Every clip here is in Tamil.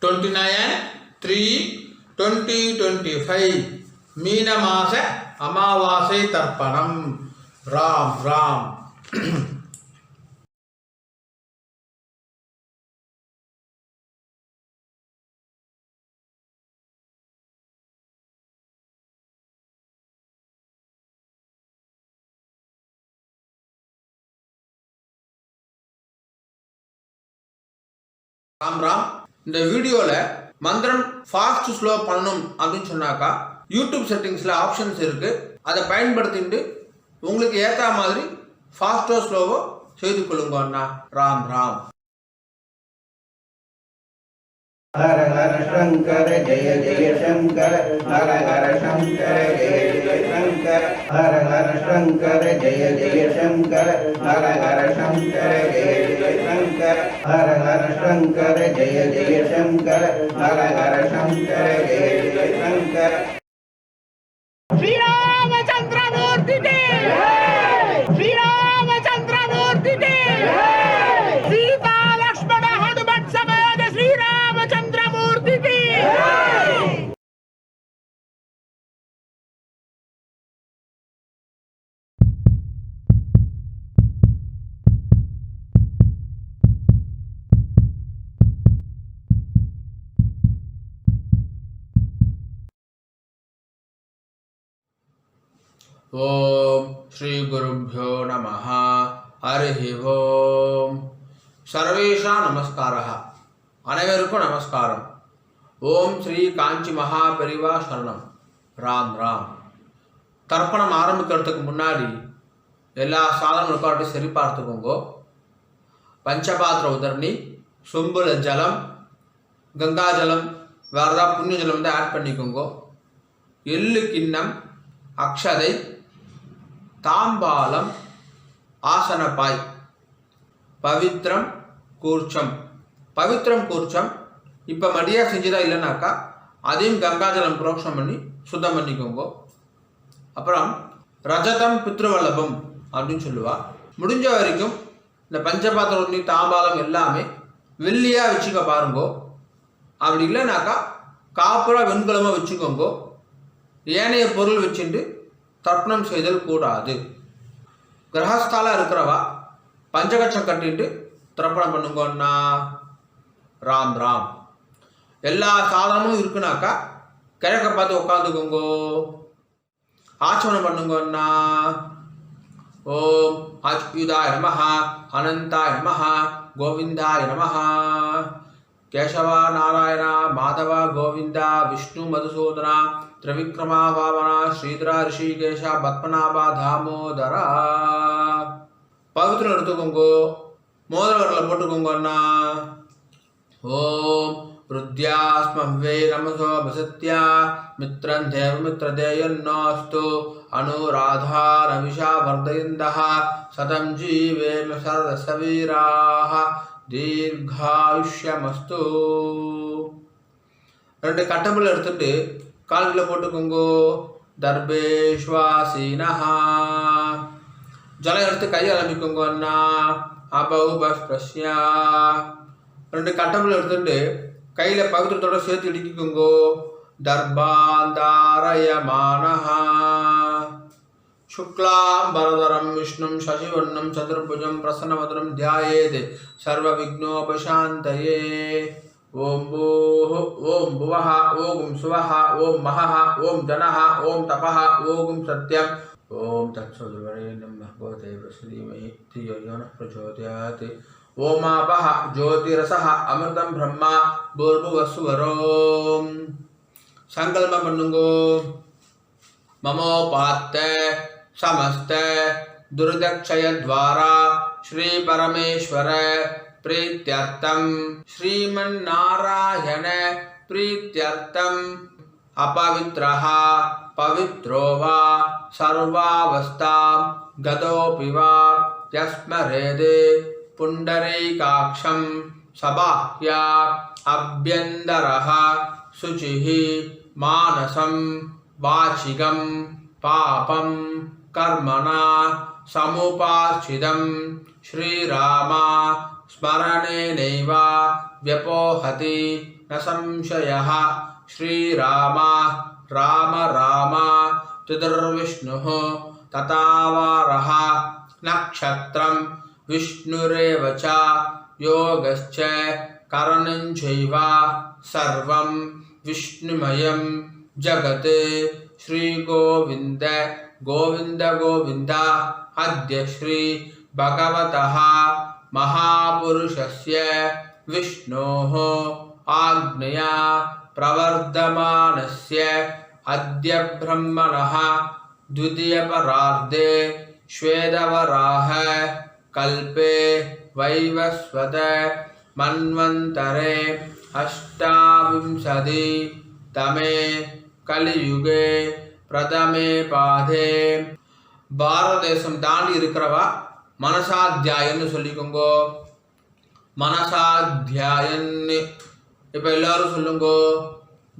29/3/2025 மீன மாச அமாவாசை தர்ப்பணம். ராம் ராம். ராம் ராம். இந்த வீடியோவில் மந்திரம் ஃபாஸ்ட் ஸ்லோ பண்ணணும் அப்படின்னு சொன்னாக்கா யூடியூப் செட்டிங்ஸில் ஆப்ஷன்ஸ் இருக்குது. அதை பயன்படுத்திட்டு உங்களுக்கு ஏற்ற மாதிரி ஃபாஸ்ட்டோ ஸ்லோவோ செய்து கொள்ளுங்க அண்ணா. ராம் ராம். हर हर शंकर जय जय शंकर, हर हर शंकर जय जय शंकर, हर हर शंकर जय जय शंकर, हर हर शंकर जय जय शंकर, हर हर शंकर जय जय शंकर, हर हर शंकर जय जय शंकर. श्री रामचंद्र मूर्ति की जय, श्री रामचंद्र मूर्ति की जय, सीता लक्ष्मण हनुमत समेत श्री रामचंद्र मूर्ति की जय. ஓம் ஸ்ரீ குருப்யோ நமஹ. ஹரிஹி ஓம். சர்வேஷா நமஸ்காரः. அனைவருக்கும் நமஸ்காரம். ஓம் ஸ்ரீ காஞ்சி மகா பெரிவா சரணம். ராம் ராம். தர்ப்பணம் ஆரம்பிக்கிறதுக்கு முன்னாடி எல்லா சாதனங்களுக்காட்டும் சரி பார்த்துக்கோங்க. பஞ்சபாத்திர உதரணி, சொம்புல ஜலம், கங்கா ஜலம், வேறு ஏதாவது புண்ணிய ஜலம் வந்து ஆட் பண்ணிக்கோங்க. எள்ளு கிண்ணம், அக்ஷதை, தாம்பாலம், ஆசனப்பாய், பவித்ரம் கூர்ச்சம். பவித்ரம் கூர்ச்சம் இப்போ மடியாக செஞ்சுதான் இல்லைனாக்கா அதையும் கங்காஜலம் புரோக்ஷம் பண்ணி சுத்தம் பண்ணிக்கோங்க. அப்புறம் ரஜதம் பித்ருவல்லபம் அப்படின்னு சொல்லுவா. முடிஞ்ச வரைக்கும் இந்த பஞ்சபாத்திரம் ஒண்ணி தாம்பாலம் எல்லாமே வெள்ளியாக வச்சுக்க பாருங்கோ. அப்படி இல்லைனாக்கா காப்புரா வெண்கலமாக வச்சுக்கோங்க. ஏனைய பொருள் வச்சுட்டு தர்ப்பணம் செய்தல் கூடாது. கிரகஸ்தாலாக இருக்கிறவா பஞ்சகட்சம் கட்டிட்டு தர்ப்பணம் பண்ணுங்கன்னா. ராம் ராம். எல்லா சாதனமும் இருக்குனாக்கா கிழக்க பார்த்து உட்காந்துக்கோங்கோ. ஆச்சமனம் பண்ணுங்கன்னா. ஓம் அச்சுதாய நமஹ, அனந்தாய நமஹ, கோவிந்தாய நமஹ. கேசவா நாராயண மாதவ கோவிந்தா விஷ்ணு மதுசூதனா திரிவிக்ரமா பாவனா ஸ்ரீதரா ரிஷிகேஷா பத்மநாபா தாமோதரா. பவித்திரம் எடுத்துக்கோங்கோ. மோதிரவரில் போட்டுக்கோங்க அண்ணா. ஓம் ருத்யாஸ்மவ்வே நமசோ வசத்யா மித்ரம் தேவ மித்ரதேயன்னோஸ்து அனுராதா நவிஷா வர்தயந்தः சதம் ஜீவேம சரதசவீராः தீர்காயுஷ்யமஸ்து. ரெண்டு கட்டம்புல எடுத்துட்டு கால்களை போட்டுக்கோங்கோ. தர்பேஷ்வாசீனஹா. ஜலம் எடுத்து கையை ஆரம்பிக்கோங்க அண்ணா. அபௌபஸ்பிரஸ்யா. ரெண்டு கட்டம்புல எடுத்துட்டு கையில் பவித்திரத்தோட சேர்த்து இடிக்கிக்கோங்கோ. தர்பாந்தாரயமானஹா. शुक्लांबरधरं विष्णुं शशिवर्णं चतुर्भुजं प्रसन्नवदनं ध्यायेत् सर्वविघ्नोपशान्तये. ओम भूः ओम भुवः ओम सुवः ओम महः ओम जनः ओम तपः ओम सत्यम्. ओम तत्सवितुर्वरेण्यं भर्गो देवस्य धियो यो नः प्रचोदयात्. ओमापः ज्योतिरसः अमृतं ब्रह्मा भूर्भुवस्सुवरोम्. संकल्पம் பண்ணுங்கோ. ममोपात्त समस्त दुर्दक्षय द्वारा श्री परमेश्वर प्रीत्यर्थम श्रीमन्नारायण प्रीत्यर्थम अपवित्रः पवित्रो वा सर्वावस्थां गतोऽपि वा यस्मरेदे पुण्डरीकाक्षं सबाह्या अभ्यन्तरः शुचिः मानसं वाचिकं पापं कर्मणा समुपाश्चितं श्रीराम स्मरणेनैव व्यपोहति न संशयः श्रीराम राम राम चतुर्विष्णुः तथावारः नक्षत्रं विष्णुरेव च योगश्च करणञ्चैव सर्वं विष्णुमयं जगत् श्रीगोविन्द गोविन्द गोविन्द अद्य श्री भगवतः महापुरुषस्य विष्णोः आज्ञया प्रवर्धमानस्य अद्य ब्रह्मणः द्वितीयपरार्धे श्वेतवराह कल्पे वैवस्वत मन्वन्तरे अष्टाविंशतितमे कलियुगे प्रथमे पादे பாரத தேசம் தாண்டி இருக்கிறவா மனசாத்தியாயன்னு சொல்லிக்கோங்கோ. மனசாத்தியாயன்னு இப்போ எல்லாரும் சொல்லுங்கோ.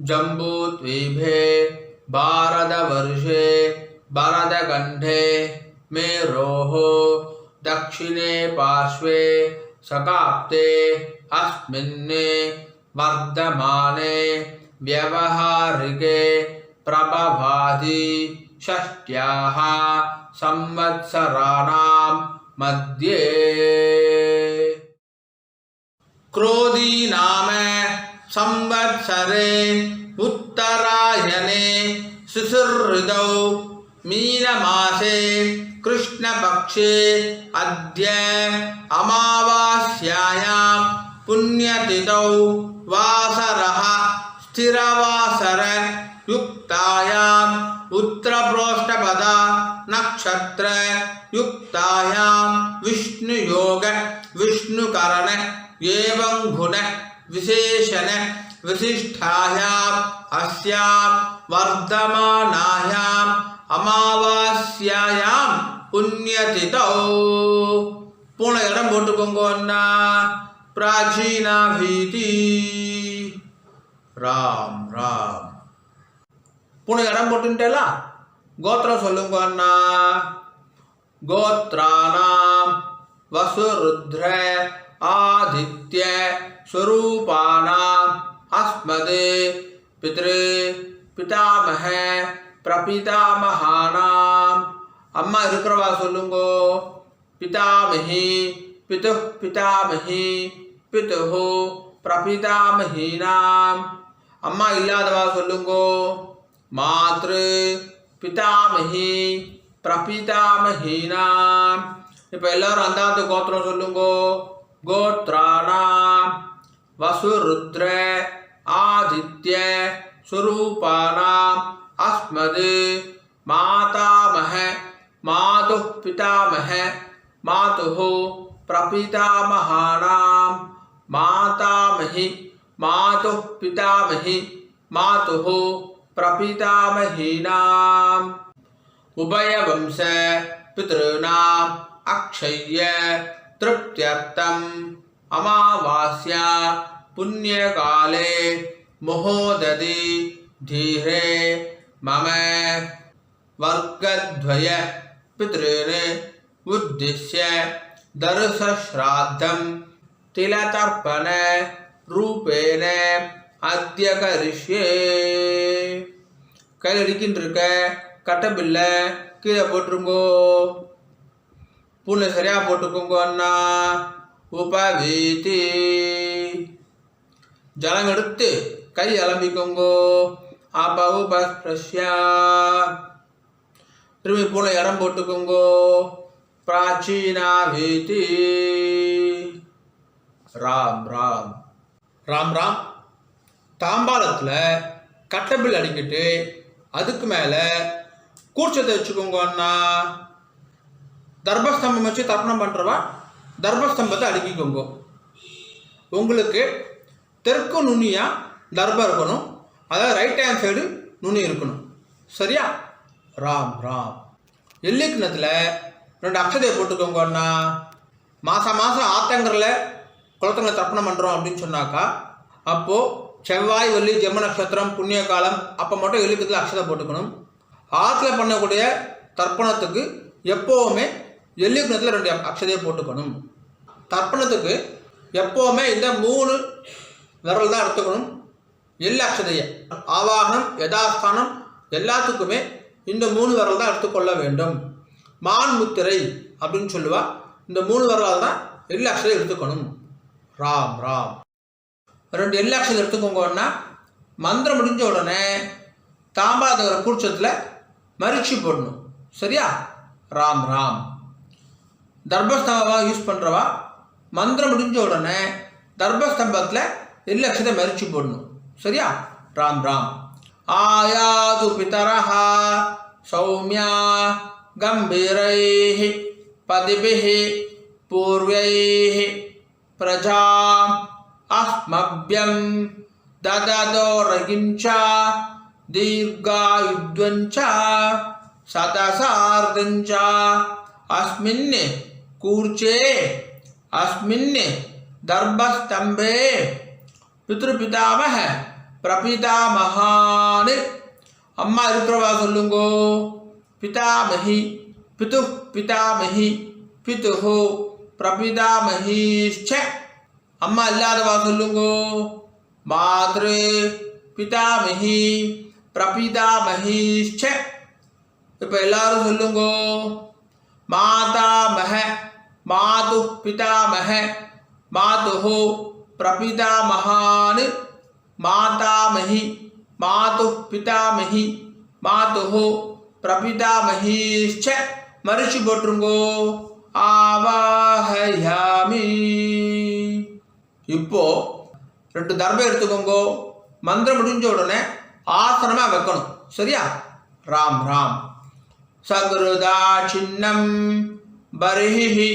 ஜம்பூ த்வீபே பாரத வருஷே பரத கண்டே மேரோஹோ தக்ஷிணே பார்ஷ்வே சகாப்தே அஸ்மின்னே வர்தமானே व्यवहारिके प्रभवादि षष्ट्याः संवत्सराणां मध्ये क्रोधी नाम संवत्सरे उत्तरायणे शिशिरऋतौ मीनमासे कृष्णपक्षे अद्य अमावास्यायां पुण्यतिथौ वासरः स्थिरवासर युक्तायाम् उत्तरप्रोष्ठपद नक्षत्र युक्तायां विष्णुयोग विष्णुकरण एवं गुण विशेषण विशिष्टायाम् अस्यां वर्धमानायाम् अमावास्यायां पुण्यतिथौ पूर्ण इடம் போட்டுக்கோங்க அண்ணா. प्राचीना भीति राम राम पुणे इடம் போட்டுட்டேல கோத்திரம் சொல்லுங்க அண்ணா. கோத்ராணாம் வசுருத்ர ஆதித்ய ஸ்வரூபாணாம் அஸ்மதே பித்ரு பிதாமஹ பிரபிதாமஹானாம். அம்மா இருக்கிறவா சொல்லுங்கோ. பிதாமஹி पितुः पितामही पितुः प्रपितामहीनाम्. अम्मा इल्लादवा सोल्लुंगो. मातृ पितामही प्रपितामहीनाम्. இப்போ எல்லாரும் அந்தாத்து கோத்திரம் சொல்லுங்கோ. கோத்ராணாம் வசுருத்ர ஆதித்ய ஸ்வரூபாணாம் அஸ்மது மாதாமஹ மாதுः பிதாமஹ मातुः प्रपितामहानां मातामही मातुः पितामही मातुः प्रपितामहीनाम्. उभयवंश पितॄणाम् अक्षय्य तृप्त्यर्थम् अमावास्या पुण्यकाले महोदधि धीरे मम वर्गद्वय पितॄन् उद्दिश्य दर्शश्राद्धं तिलतर्पण रूपेण अद्य करिष्ये. கையில் அடிக்கின்னு இருக்க கட்டபில்லை கீழே போட்டுருங்கோ. பூனை சரியாக போட்டுக்கோங்க அண்ணா. உபவீதி ஜலம் எடுத்து கை அலம்பிக்கோங்கோ. அப்ப உபஸ்பிரஷ்யா திரும்பி பூனை இடம் போட்டுக்கோங்கோ. प्राचीना भीति ராம் ராம் ராம் ராம். தாம்பாளத்தில் கட்டபில் அடிக்கிட்டு அதுக்கு மேலே கூர்ச்சத்தை வச்சுக்கோங்க அண்ணா. தர்பஸ்தம்பம் வச்சு தர்ப்பணம் பண்ணுறவா தர்பஸ்தம்பத்தை அடுக்கிக்கோங்க. உங்களுக்கு தெற்கு நுனியாக தர்பம் இருக்கணும், அதாவது ரைட் ஹேண்ட் சைடு நுனி இருக்கணும். சரியா? ராம் ராம். எல்லிக்கிணத்தில் 2 அக்ஷதையை போட்டுக்கோங்க அண்ணா. மாதம் ஆத்தங்கரில் குளத்தங்களை தர்ப்பணம் பண்ணுறோம் அப்படின்னு சொன்னாக்கா அப்போது செவ்வாய் வெள்ளி ஜென்ம நட்சத்திரம் புண்ணிய காலம் அப்போ மட்டும் எல்லிக்கத்தில் அக்ஷதை போட்டுக்கணும். ஆற்றுல பண்ணக்கூடிய தர்ப்பணத்துக்கு எப்போவுமே எல்லிக்கிணத்தில் 2 அக்ஷதையை போட்டுக்கணும். தர்ப்பணத்துக்கு எப்போவுமே இந்த 3 விரல் தான் எடுத்துக்கணும். எல்லா அக்ஷதையை ஆவாகனம் யதாஸ்தானம் எல்லாத்துக்குமே இந்த 3 விரல் தான் எடுத்துக்கொள்ள வேண்டும். மான் முத்திரை அப்படின்னு சொல்லுவா. இந்த 3 விரலால் தான் எல்லா அக்ஷதையும் எடுத்துக்கணும். ராம் ராம் 2 எல்லா அக்ஷதை எடுத்துக்கோங்கன்னா மந்திரம் முடிஞ்ச உடனே தாம்பாதகர கூர்ச்சத்தில் மரிச்சு போடணும். சரியா? ராம் ராம். தர்பஸ்தம்பமாக யூஸ் பண்ணுறவா மந்திரம் முடிஞ்ச உடனே தர்பஸ்தம்பத்தில் எல்லா அக்ஷதை மரிச்சு போடணும். சரியா? ராம் ராம். ஆயாது பிதரஹா சௌமியா கம்பீரைஹி பதிபிஹி பூர்வைஹி பிரஜாம் அஸ்மப்யம் தததோரகிஞ்ச தீர்காயுத்வஞ்ச சதசார்தஞ்ச அஸ்மின் கூர்ச்சே அஸ்மின் தர்பஸ்தம்பே பித்ருபிதாமஹ பிரபிதாமஹான். அம்மா இருக்கிறவா சொல்லுங்கோ. பிதாமஹி பிது பிதாமஹி பிதுஹு பிரபிதாமஹீச்ச. அம்மா இல்லாதவா சொல்லுங்கோ. மாத்ரு பிதாமஹி பிரபிதாமஹீச்ச. இப்போ எல்லாரும் சொல்லுங்கோ. மாதாமஹ மாது பிதாமஹ மாதுஹு பிரபிதாமஹான். மாதாமஹி மாது பிதாமஹி மாதுஹு பிரபிதாமஹீச்ச. மரிச்சு போட்டுருங்கோ. ஆவாஹயாமி. இப்போ 2 தர்பை எடுத்துக்கோங்கோ. மந்திரம் முடிஞ்ச உடனே ஆசனமா வைக்கணும். சரியா? ராம் ராம். சகுருதா சின்னம் பரிஹி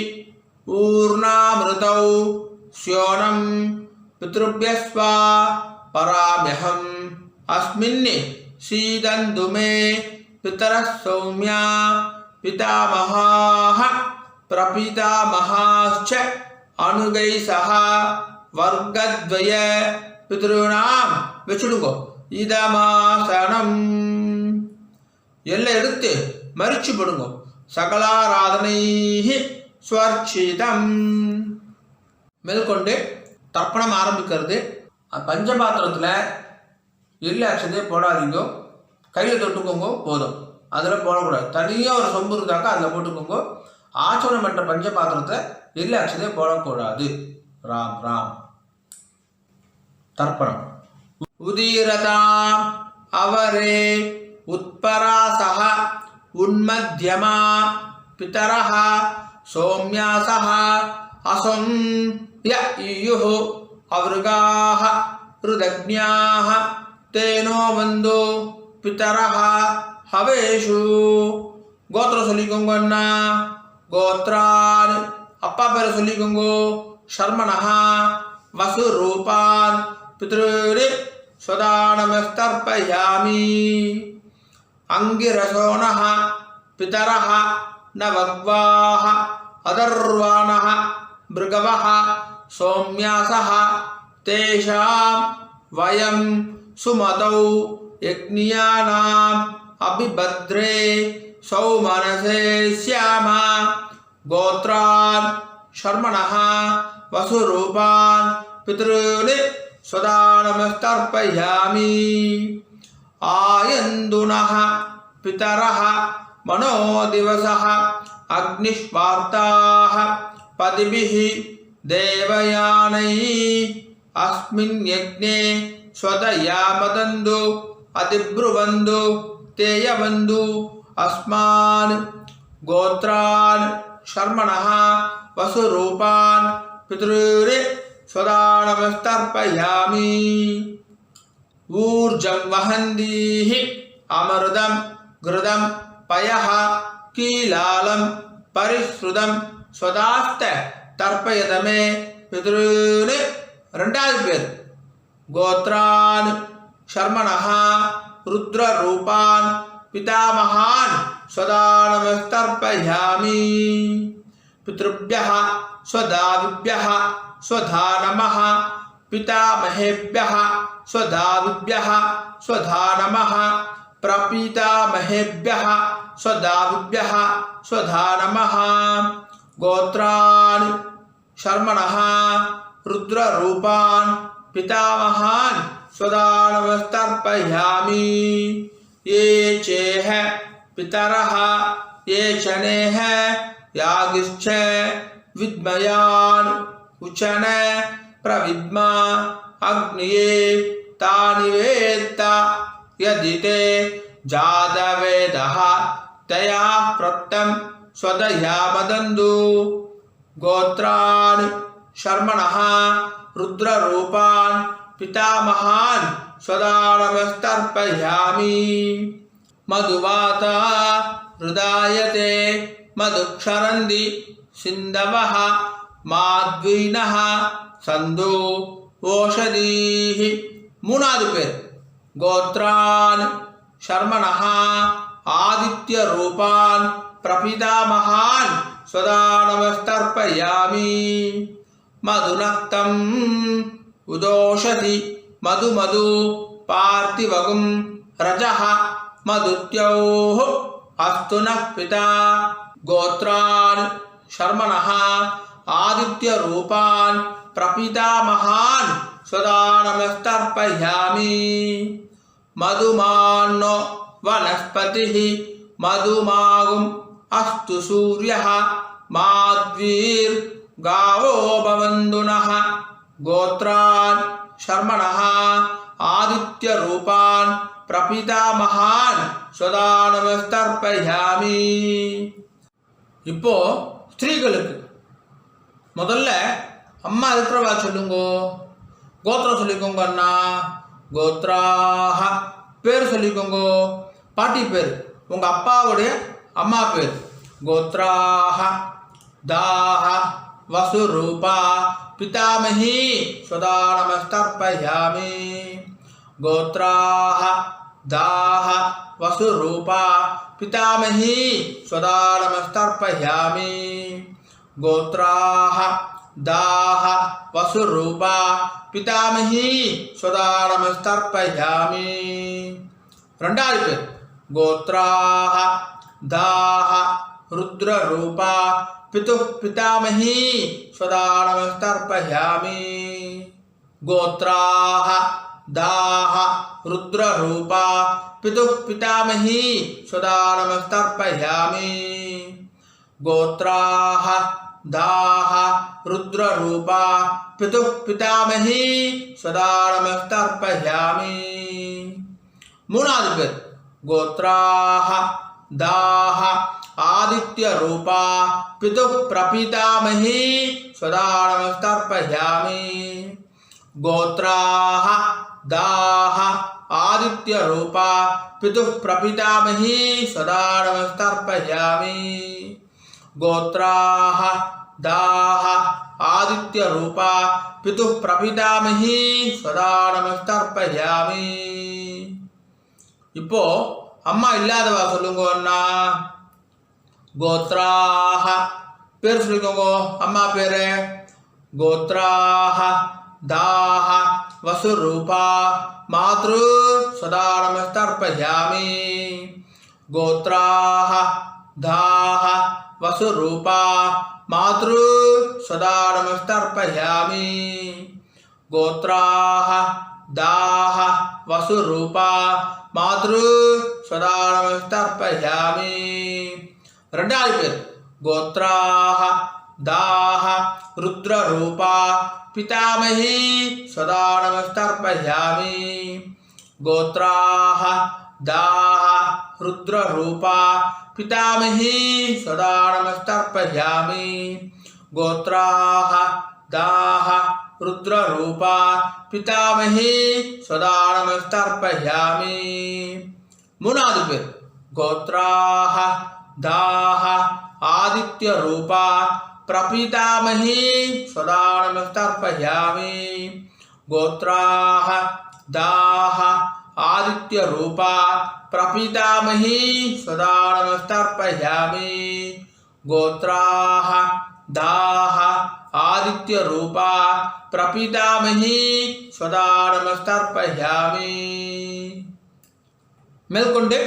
ஊர்ணாமிருதௌ ஸ்யோனம் பித்ருப்யஸ்வா பராம்யஹம் அஸ்மின் சீதந்து மே பிதரः சௌம்யா பிதாமஹாः பிரபிதாமஹாश्च அனுகை சஹ வர்க்கத்வய பித்ருணாம் வச்சுடுங்கோ. இதமாசனம். எல்லாம் எடுத்து மரிச்சு போடுங்கோ. சகலாராதனை ஸ்வர்ச்சிதம். மேற்கொண்டு தர்ப்பணம் ஆரம்பிக்கிறது. பஞ்சபாத்திரத்தில் எல்லா அக்ஷதையை போடாதீங்க. கையில் தொட்டுக்கோங்க போதும். அதில் போடக்கூடாது. தனியாக ஒரு சொம்பு இருந்தாக்கா அதில் போட்டுக்கோங்க. ஆச்சரணம் பண்ணுற பஞ்சபாத்திரத்தை எல்லா அக்ஷதையை போடக்கூடாது. ராம் ராம். தர்ப்பணம். உதீரதாம் அவரே உத்பராசஹ உன்மத்யமா பிதரஹ சௌம்யாசஹ அசம் ய இயுஹு அவ்ருகாஹ ருதக்ஞாஹ தேனோ வந்தோ பிதரஹ ஹவேஷு. கோத்திரம் சொல்லிக்கோங்க. அண்ணா கோத்ரான் அப்பா பேரை சொல்லிக்கோங்க. ஷர்மணஹா வசுரூபான் பித்ருரி ஸ்வதானமஸ்தர்ப்பயாமி. அங்கிரசோணஹ பிதரஹ நவக்வாஹ அதர்வாணஹ பிருகவஹ சௌம்யாசஹ தேஷாம் வயம் சுமதௌ யக்ஞானாம் அபிபத்ரே சௌமனசே ஸ்யாமா. கோத்ரான் ஷர்மணஹ வசுரூபான் பித்ருனி ஸ்வதானமஸ்தர்ப்பயாமி. ஆயந்துனஹ பிதரஹ மனோதிவசஹ அக்னிஷ்வார்த்தாஹ பதிபிஹி தேவயானை அஸ்மின் யக்ஞே ஸ்வதயாமதந்து அதிப்ருவந்து தேயவந்து அஸ்மான். கோத்ரான் ஷர்மணஹ வசுரூபான் பித்ருரி ஸ்வதானமஸ்தர்ப்பயாமி. ஊர்ஜம் வஹந்தீஹி அமிர்தம் கிருதம் பயஹ கீலாலம் பரிஸ்ருதம் ஸ்வதாஸ்த தர்ப்பயதமே பித்ருனி. 2வது பேர். கோத்ரான் ஷர்மணஹ ருத்ரரூபான் பிதாமஹான் ஸ்வதானமஸ்தர்ப்பயாமி. பித்ருभ्यः स्वदाविभ्यः स्वधानमः पितामहेभ्यः स्वदाविभ्यः स्वधानमः प्रपितामहेभ्यः स्वदाविभ्यः स्वधानमः. गोत्रान् शर्मणः रुद्ररूपान् पितामहान् सदा नमस्तर्पयामि। ये चेह पितरः ये चनेह यागिश्च विद्मयान् उचन प्रविद्मा अग्निये तानि वेत्त यदि ते जातवेदः तया प्रोक्तं स्वदया वदन्तु। गोत्रान् शर्मणः रुद्ररूपान् पितामहान् सदा नमस्तर्पयामि। मधुवाता हृदायते मधुक्षरन्ति सिन्धवः माध्वीनः सन्धो ओषधीः। மூணாவது பேர் கோத்ரான் शर्मणः आदित्य रूपान् प्रपितामहान् सदा नमस्तर्पयामि। मधुनक्तम् उदोषधि मधु मधु पार्थिवगुं रजः मधुत्योः अस्तु नः पिता। गोत्रान् शर्मणः आदित्य रूपान् प्रपितामहान् सदा नमस्तर्पयामि। मधुमान्नो वनस्पतिः मधुमागुम् अस्तु सूर्यः माध्वीर्गावो भवन्तु नः। गोत्रान् शर्मणः आदित्य रूपान् प्रपितामहान् सदा नमस्तर्पयामि। இப்போ ஸ்திரீகளுக்கு முதல்ல அம்மா இருக்கிறவா சொல்லுங்கோ. கோத்திரம் சொல்லிக்கோங்க அண்ணா. கோத்ராஹ பேர் சொல்லிக்கோங்கோ. பாட்டி பேர் உங்கள் அப்பாவுடைய அம்மா பேர். கோத்ராஹ தாஹ வசுரூபா பிதாமஹி சதா நமஸ்தர்ப்பயாமி. கோத்ராஹ தாஹ वसुरूपा पितामही सदा नमस्तर्पयामि। गोत्राः दाः वसुरूपा पितामही सदा नमस्तर्पयामि। ரெண்டாவது பேர் गोत्राः दाः रुद्ररूपा पितुः पितामही सदा नमस्तर्पयामि। गोत्राः दाः रुद्ररूपा पितुः पितामही सदा नमस्तर्पयामि। गोत्राः दाः रुद्ररूपा पितुः पितामही सदा नमस्तर्पयामि। மூணாவது பேர் गोत्राः दाः आदित्य रूपा पितुः प्रपितामही सदा नमस्तर्पयामि। गोत्राः दाः आदित्य रूपा पितुः प्रपितामही सदा नमस्तर्पयामि। गोत्राः दाः आदित्य रूपा पितुः प्रपितामही सदा नमस्तर्पयामि। இப்போ அம்மா இல்லாதவா சொல்லுங்க அண்ணா. கோத்ராஹ பேர் சொல்லிக்கோங்க அம்மா பேரு. கோத்ராஹ दाः वसुरूपा मातृ सदा नमस्तर्पयामि। गोत्राः दाः वसुरूपा मातृ सदा नमस्तर्पयामि। गोत्राः दाः वसुरूपा मातृ सदा नमस्तर्पयामि। ரெண்டாவது பேர் गोत्राः दाः रुद्ररूपा पितामही सदा नमस्तर्पयामि। गोत्राः दाः रुद्ररूपा पितामही सदा नमस्तर्पयामि। गोत्राः दाः रुद्ररूपा पितामही सदा नमस्तर्पयामि। மூணாவது பேர் गोत्राः दाः आदित्य रूपा प्रपितामही सदा नमस्तर्पयामि। गोत्राः दाः आदित्य रूपा प्रपितामही सदा नमस्तर्पयामि। गोत्राः दाः आदित्य रूपा प्रपितामही सदा नमस्तर्पयामि। மேற்கொண்டு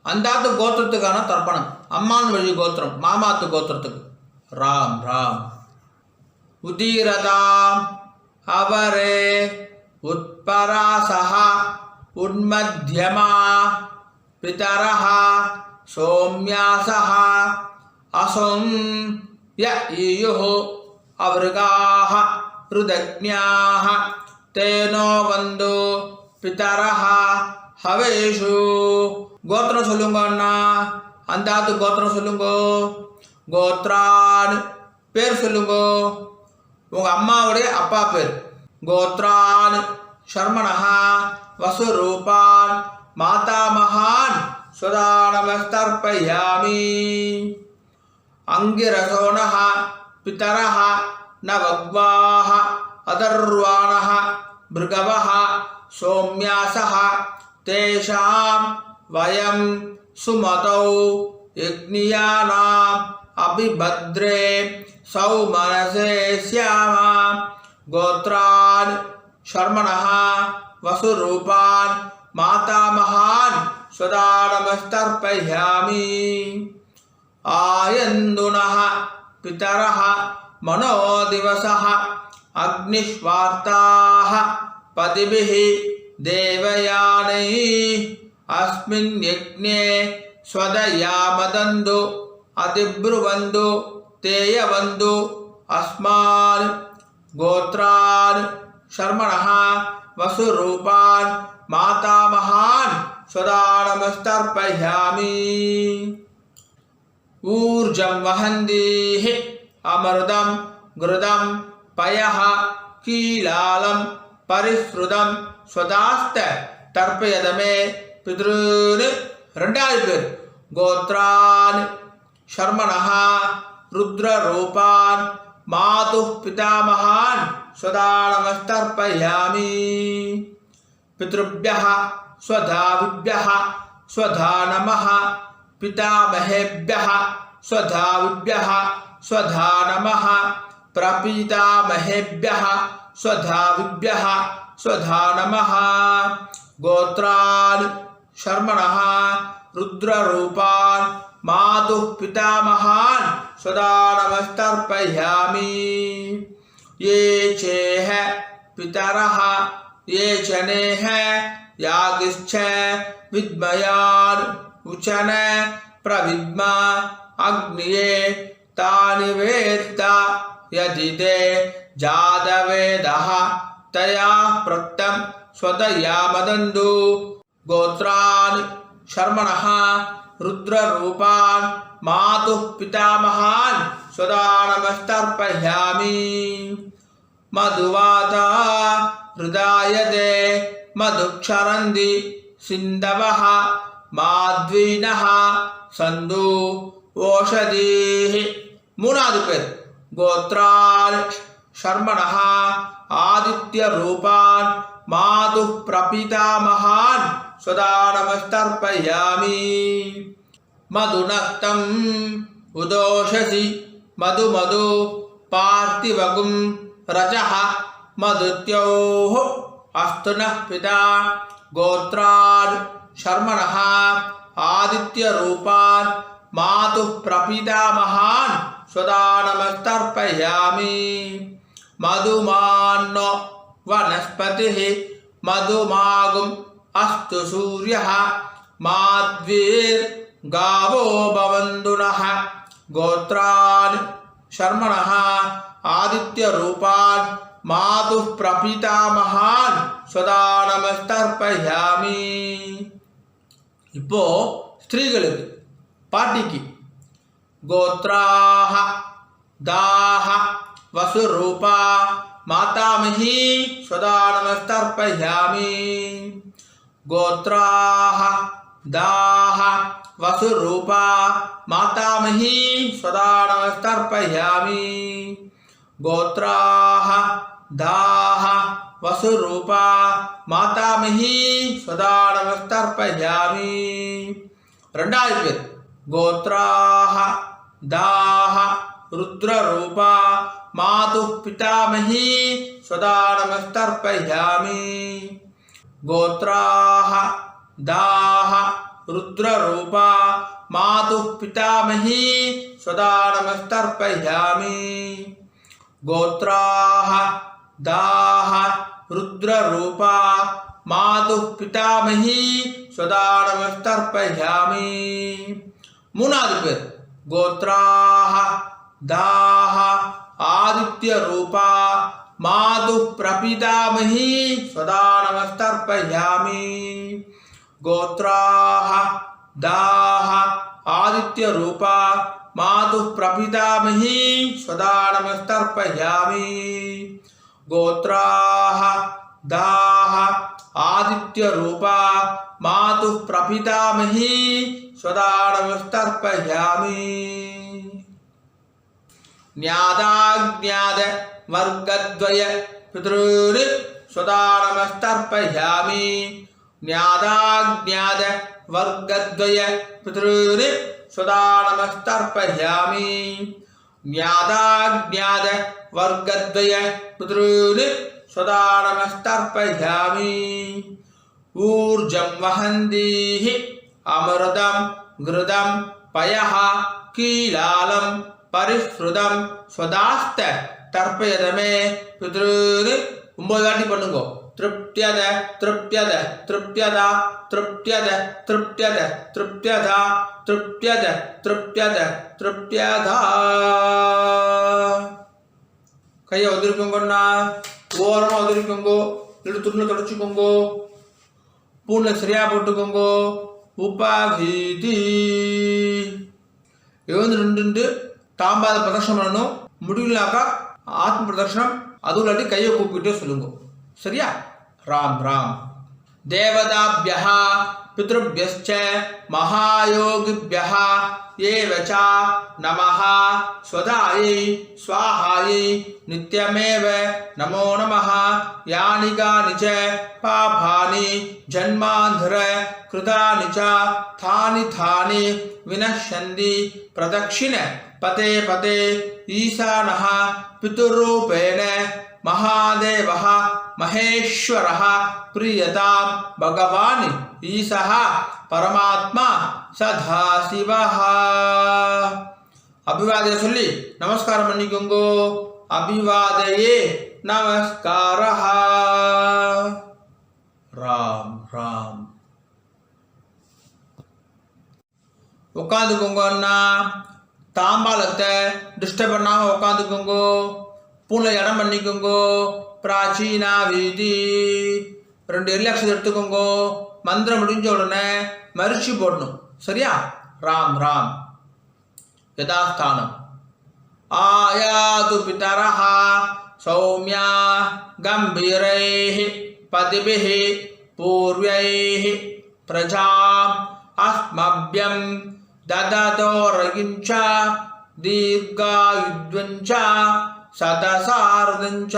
அந்தாத்து கோத்திரத்துக்கான தர்ப்பணம். அம்மான் வழி கோத்திரம் மாமாத்து கோத்திரத்துக்கு. ராம் ராம். उदीरताम् अवरे उत्परासः उन्मध्यमा पितरः सौम्यासः असं य ईयुः अवृगाः रुदज्ञाः तेनो वन्दो पितरः हवेषु. கோத்திரம் சொல்லுங்க அண்ணா. அந்தாத்து கோத்திரம் சொல்லுங்க. கோத்ரான் பேர் சொல்லுங்க. உங்க அம்மாவுடைய அப்பா பேர். கோத்ரான் சர்மணஹா வசுரூபான் மாதாமகான் சுதானமஸ்தர்ப்பயாமி. அங்கிரசோனஹ பிதரஹ நவக்வாஹ அதர்வாணஹ பிருகவஹ சோம்யாசஹ தேஷாம் வயம் சுமதௌ யக்ஞியானாம் அபிபத்ரே சௌமனசே ஸ்யாமா. கோத்ரான் சர்மணஹ வசுரூபான் மாதாமகான் ஸ்வதானமஸ்தர்ப்பயாமி. ஆயந்துனஹ பிதரஹ மனோதிவசஹ அக்னிஷ்வார்த்தாஹ பதிபிஹ தேவயானைः அஸ்மின் யக்ஞே ஸ்வதயாமதந்து அதிப்ருவந்து தேயவந்து அஸ்மான். கோத்ரான் சர்மணஹ வசுரூபான் மாதாமகான் ஸ்வதானமஸ்தர்ப்பயாமி. ஊர்ஜம் வஹந்தீஹ அமிர்தம் கிருதம் பயஹ கீலாலம் பரிஸ்ருதம் ஸ்வதாஸ்த தர்ப்பயதமே பித்ருன்னு. ரெண்டாவது பேர். கோத்ரான் சர்மணஹ ருத்ரரூபான் மாதுः பிதாமகான் ஸ்வதானமஸ்தர்ப்பயாமி. பித்ருभ्यः ஸ்வதாவிभ्यः ஸ்வதா நமः பிதாமஹேभ्यः ஸ்வதாவிभ्यः ஸ்வதா நமः பிரபீதாமஹேभ्यः ஸ்வதாவிभ्यः ஸ்வதா நமः. கோத்ரான் சர்மணஹ ருத்ரரூபான் மாதுः பிதாமகான் ஸ்வதானமஸ்தர்ப்பயாமி. ये चेह पितरः ये चनेह यागिश्च विद्मयान् उचन प्रविद्मा अग्निये तानि वेत्त यदि ते जातवेदः तया प्रक्तं स्वतयामदन्तु. गोत्रान् शर्मणः रुद्ररूपान् मातुः पितामहान् स्वदानमस्तर्पयामि. मधुवाता हृदायते मधुक्षरन्ति सिन्धवः माध्वीनः सन्धु ओषधीः. மூணாவது பேர். கோத்ரான் शर्मणः आदित्यरूपान् मातुः प्रपितामहान् स्वदानमस्तर्पयामि. मधुनक्तम् उदोषसि मधुमधु पार्थिवगुं रजः मधुत्योः अस्तु नः पिता. गोत्रान् शर्मणः आदित्यरूपान् मातुः प्रपितामहान् स्वदानमस्तर्पयामि. मधुमान्नो वनस्पतिः मधुमागुम् अस्तु सूर्यः माध्वीर्गावो भवन्तु नः. गोत्रान् शर्मणः आदित्यरूपान् मातुः प्रपितामहान् स्वदानमस्तर्पयामि. இப்போ ஸ்திரீகளுக்கு பாட்டிக்கு கோத்ராஹ தாஹ வசுரூபா மாதாமஹி ஸ்வதானமஸ்தர்ப்பயாமி. கோத்ராஹ தாஹ வசுரூபா மாதாமஹி ஸ்வதானமஸ்தர்ப்பயாமி. கோத்ராஹ தாஹ வசுரூபா மாதாமஹி ஸ்வதானமஸ்தர்ப்பயாமி. ரெண்டாவது பேர். கோத்ராஹ தாஹ ருத்ரரூபா மாதுः பிதாமஹி ஸ்வதானமஸ்தர்ப்பயாமி. கோத்ராஹ தாஹ ருத்ரரூபா மாதுः பிதாமஹி ஸ்வதானமஸ்தர்ப்பயாமி. गोत्राः दाः रुद्ररूपा मातुः पितामही सदा नमस्तर्पयामि மூணாவது பேர் கோத்ராः दाः आदित्यरूपा मातुः प्रपितामही सदा नमस्तर्पयामि गोत्राः दाः आदित्यरूपा मातुः प्रपितामही सदा नमस्तर्पयामि गोत्राः दाः आदित्यरूपा मातुः प्रपितामही सदा नमस्तर्पयामि न्यादाज्ञाद वर्गद्वय पितॄन् सदा नमस्तर्पयामि न्यादाज्ञाद वर्गद्वय पितॄन् सदा नमस्तर्पयामि न्यादाज्ञाद वर्गद्वय पितॄन् सदा नमस्तर्पयामि ऊर्जं वहन्तीः अमृतं घृतं पयः कीलालं परिश्रुतं स्वदास्त तर्पयदमे पितॄन् 9 வாட்டி பண்ணுங்க तृप्त्यद तृप्त्यद तृप्त्यदा तृप्त्यद तृप्त्यद तृप्त्यदा तृप्त्यद तृप्त्यद तृप्त्यदा கையை ஒதுக்குங்கண்ணா ஓரமா ஒதுக்குங்க இல்ல துண்ணு தொடச்சுக்கோங்க பூனை சரியா போட்டுக்கோங்க உபாகீதி எழுந்து தாம்பாத பிரதர்ஷனம் பண்ணணும் முடியலனாக்கா ஆத்ம பிரதர்ஷனம் அதுவும் இல்லாட்டி கையை கூப்பிட்டு சொல்லுங்க சரியா ராம் ராம் தேவதாभ्यः पितृभ्यश्च महायोगिभ्यः एव च नमः स्वदायै स्वाहायै नित्यमेव नमो नमः यानि कानि च पापानि जन्मान्धर कृतानि च थानि थानि विनश्यन्ति प्रदक्षिण पते पते ईशानः पितृरूपेण महादेवः महेश्वरः प्रियतां भगवान् ईशः परमात्मा सदाशिवः अभिवादय சொல்லி நமஸ்காரம் பண்ணிக்கோங்க अभिवादये नमस्कारः ராம் ராம் உட்காந்துக்கோங்க அண்ணா தாம்பாலத்தை டிஸ்டர்ப் பண்ணாம உட்காந்துக்கோங்க பூனை இடம் பண்ணிக்கோங்க பிராச்சீனா வீதி 2 ரிலாக்ஸ் எடுத்துக்கோங்க மந்திரம் முடிஞ்ச உடனே மரிச்சு போடணும் சரியா ராம் ராம் யதாஸ்தானம் ஆயாது பிதரஹ சௌம்யா கம்பீரைஹ பதிபிஹ பூர்வைஹ பிரஜாம் அஸ்மப்யம் ददतोरगिञ्च दीर्घायुध्वञ्च शतसार्धञ्च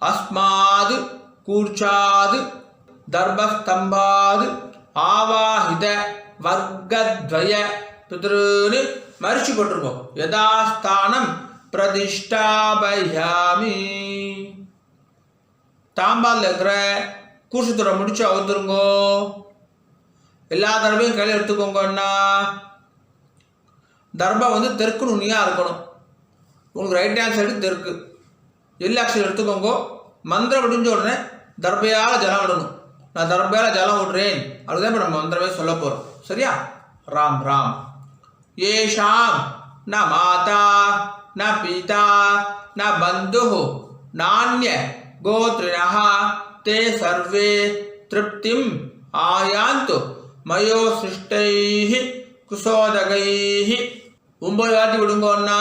अस्माद् कूर्चाद् दर्भस्तम्भाद् आवाहित वर्गद्वय पितॄन् மரிச்சு போட்டுருக்கோம் யதாஸ்தானம் பிரதிஷ்டாபயாமி தாம்பால் இருக்கிற கூசுத்துறை முடிச்சு அவுத்துருங்கோ எல்லா தர்பையும் கையில் எடுத்துக்கோங்கன்னா தர்பா வந்து தெற்கு நுனியாக இருக்கணும் உங்களுக்கு ரைட் ஹேண்ட் சைடு தெற்கு எல்லாக்ஷன் எடுத்துக்கோங்க மந்திரம் முடிஞ்ச உடனே தர்பையால் ஜலம் விடணும் நான் தர்பையால் ஜலம் விடுறேன் அதுதான் இப்போ நம்ம மந்திரமே சொல்ல போகிறோம் சரியா ராம் ராம் ஏஷாம் ந மாதா ந பிதா ந பந்து நானிய கோத்ரிணः தே சர்வே திருப்திம் ஆயாந்து மயோ சிருஷ்டைः குசோதகைः 9 வாட்டி விடுங்க அண்ணா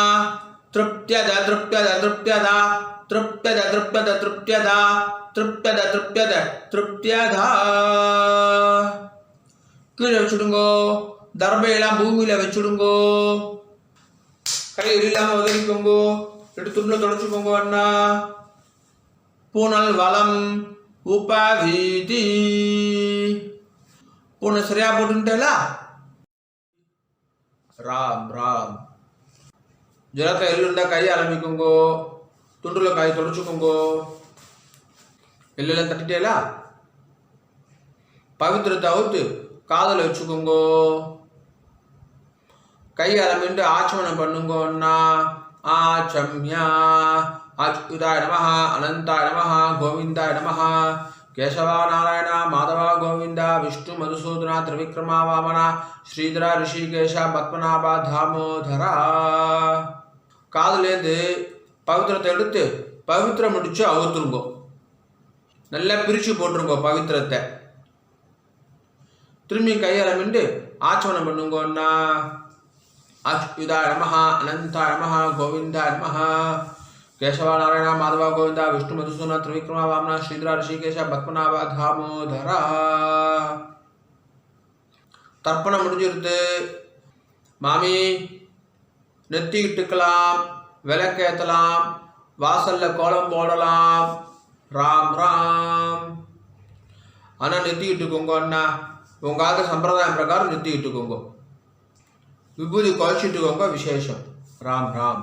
திருப்தியத திருப்தியத திருப்தியத திருப்தியத திருப்தியத திருப்தியத திருப்தியத திருப்தியத திருப்தியதா கீழே வச்சுடுங்கோ தர்பையெல்லாம் பூமியில வச்சுடுங்கோ கை இல்லாம உதவிக்கோங்கோ எடுத்துள்ள தொடச்சுக்கோங்க அண்ணா பூனல் வளம் உபவீதி பூனை சரியா போட்டுட்டேலா ராம் ராம் ஜலத்தை எள்ளுண்டா கை ஆரம்பிக்குங்கோ துண்டுல காய் தொடச்சுக்கோங்கோ எல்லாம் தட்டிட்டேலா பவித்திரத்தை அவுத்து காதல வச்சுக்கோங்கோ கை ஆரம்பிட்டு ஆச்சமனம் பண்ணுங்கோன்னா ஆச்சம்யா अच्युताय नमः अनंताय नमः गोविंदाय नमः केशवा नारायण माधव गोविंद विष्णु मधुसूदन त्रिविक्रमा वामना श्रीधर ऋषिकेश पद्मनाभ दामोदरा காதுலேருந்து பவித்திரத்தை எடுத்து பவித்திரம் முடிச்சு அவுத்துருங்கோ. நல்லா பிரித்து போட்டுருங்கோ பவித்திரத்தை. திரும்பி கையால் மிண்டு ஆச்சமனம் பண்ணுங்கோன்னா அच्युताय नमः अनंताय नमः गोविंदाय नमः केशवा नारायण माधव गोविंद विष्णु मधुसूदन त्रिविक्रमा वामना श्रीधर ऋषिकेश पद्मनाभ दामोदरा. தர்ப்பணம் முடிஞ்சிருது. மாமி நெத்தி இட்டுக்கலாம், விளக்கேற்றலாம், வாசல்ல கோலம் போடலாம். ராம் ராம். ஆனால் நெத்தி இட்டுக்கோங்க அண்ணா, உங்கள் சம்பிரதாயம் பிரகாரம் நெத்தி இட்டுக்கோங்க. விபூதி குழச்சிட்டுக்கோங்க, விசேஷம். ராம் ராம்.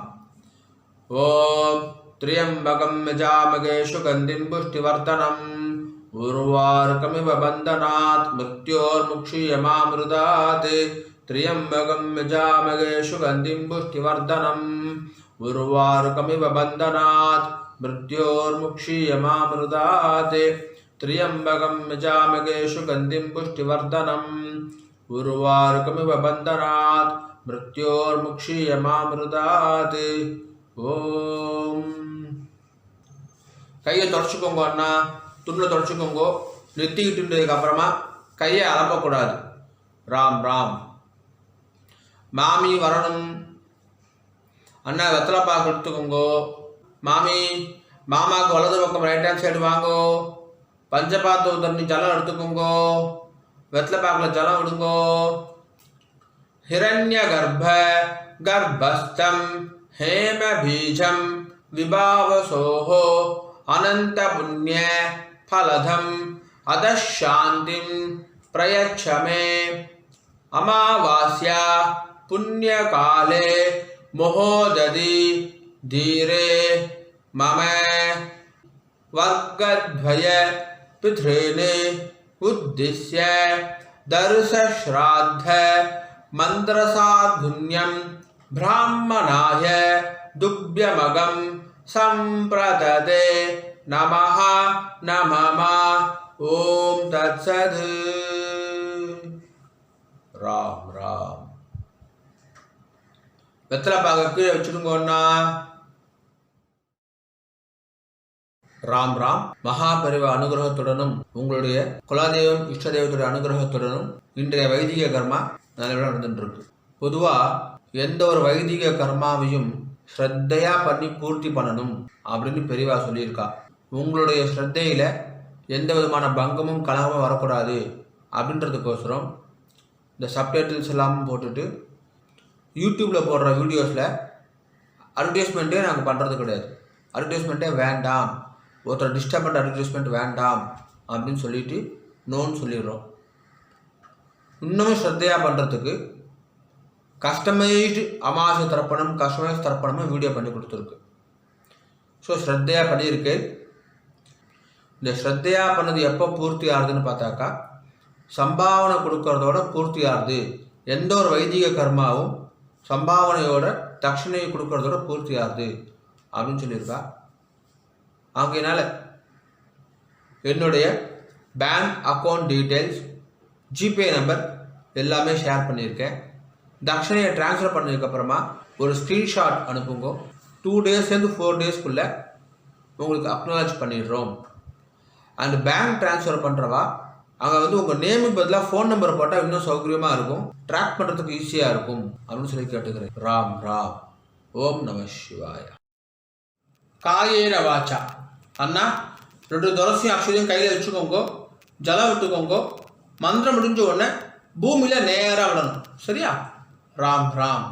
ஓம் त्र्यंबकं यजामहे सुगन्धिं पुष्टिवर्धनम् उर्वारुकमिव बन्धनात् मृत्योर्मुक्षीयमामृतात्. त्र्यंबकं यजामहे सुगन्धिं पुष्टिवर्धनम् उर्वारुकमिव बन्धनात् मृत्योर्मुक्षीयमामृतात्. त्र्यंबकं यजामहे सुगन्धिं पुष्टिवर्धनम् उर्वारुकमिव बन्धनात् मृत्योर्मुक्षीयमामृतात्. ஓம். கையை தொடச்சிக்கோங்க அண்ணா, துணில் தொடச்சிக்கோங்க. நெத்திக்கிட்டுன்றதுக்கு அப்புறமா கையை அலப்பக்கூடாது. ராம் ராம். மாமி வரணும் அண்ணா, வெத்தலை பாக்கு எடுத்துக்கோங்கோ. மாமி மாமாவுக்கு வலது பக்கம் ரைட் ஹேண்ட் சைடு வாங்கோ. பஞ்சபாத்து தண்ணி ஜலம் எடுத்துக்கோங்கோ. வெத்தலை பாக்கில் ஜலம் விடுங்கோ. हिरण्य गर्भ गर्भस्थम हेम बीजम विभावसोहो अनंत पुण्य फलधम अदशांतिम प्रयच्छ मे. अमावास्या पुण्य काले मोहोदधि धीरे मम वर्गद्वय पितॄन् उद्दिश्य दर्श श्राद्ध मंत्रसाधुन्यं ब्राह्मणाय दुभ्यमगं संप्रददे. नमः नमः. ओम तत्सत्. राम राम. வெத்தலை பாக கீழே வச்சுடுங்கண்ணா. ராம் ராம். மகாபரிவ அனுகிரகத்துடனும் உங்களுடைய குலதெய்வம் இஷ்ட தெய்வத்துடைய அனுகிரகத்துடனும் இன்றைய வைதிக கர்மா நல்லபடியாக நடந்துட்டு இருக்கு. பொதுவாக எந்த ஒரு வைதிக கர்மாவையும் ஸ்ரத்தையா பண்ணி பூர்த்தி பண்ணணும் அப்படின்னு பெரியவா சொல்லியிருக்கா. உங்களுடைய ஸ்ரத்தையில் எந்த விதமான பங்கமும் கலகமும் வரக்கூடாது அப்படின்றதுக்கோசரம் இந்த சப்டைட்டில்ஸ் எல்லாம் போட்டுட்டு யூடியூப்பில் போடுற வீடியோஸில் அட்வர்டைஸ்மெண்ட்டே நாங்கள் பண்ணுறது கிடையாது. அட்வர்டைஸ்மெண்ட்டே வேண்டாம், ஒருத்தர் டிஸ்டர்ப் பண்ணுற அட்வர்டைஸ்மெண்ட் வேண்டாம் அப்படின்னு சொல்லிட்டு நோன்னு சொல்லிடுறோம். இன்னமும் ஸ்ரத்தையாக பண்ணுறதுக்கு கஸ்டமைஸ்டு அமாவாசை தர்ப்பணம் கஸ்டமைஸ் தர்ப்பணமும் வீடியோ பண்ணி கொடுத்துருக்கு. ஸோ ஸ்ரத்தையாக பண்ணியிருக்கு. இந்த ஸ்ரத்தையாக பண்ணது எப்போ பூர்த்தி ஆகுதுன்னு பார்த்தாக்கா சம்பாவனை கொடுக்கறதோட பூர்த்தி ஆகுது. எந்த ஒரு வைதிக கர்மாவும் சம்பாவனையோட தட்சிணையை கொடுக்கறதோட பூர்த்தி ஆகுது அப்படின்னு சொல்லியிருக்கா. ஆகையினால என்னுடைய bank account details, GPay number எல்லாமே ஷேர் பண்ணியிருக்கேன். தட்சணையை ட்ரான்ஸ்ஃபர் பண்ணதுக்கப்புறமா ஒரு ஸ்க்ரீன்ஷாட் அனுப்புங்க. 2 டேஸ்லேருந்து 4 டேஸ்க்குள்ளே உங்களுக்கு அக்னாலஜ் பண்ணிடுறோம். அண்ட் பேங்க் ட்ரான்ஸ்ஃபர் பண்ணுறவா அங்கே உங்கள் நேமுக்கு பதிலாக ஃபோன் நம்பர் போட்டால் இன்னும் சௌகரியமாக இருக்கும், ட்ராக் பண்ணுறதுக்கு ஈஸியாக இருக்கும் அப்படின்னு சொல்லி கேட்டுக்கிறேன். ராம் ராம். ஓம் நம சிவாய. காயேன வாச்சா அண்ணா 2 துளசியும் அக்ஷதையும் கையில் வச்சுக்கோங்க, ஜலம் விட்டுக்கோங்க. மந்திரம் முடிஞ்ச உடனே பூமியில் நேராக விடணும். சரியா? ராம் ராம்.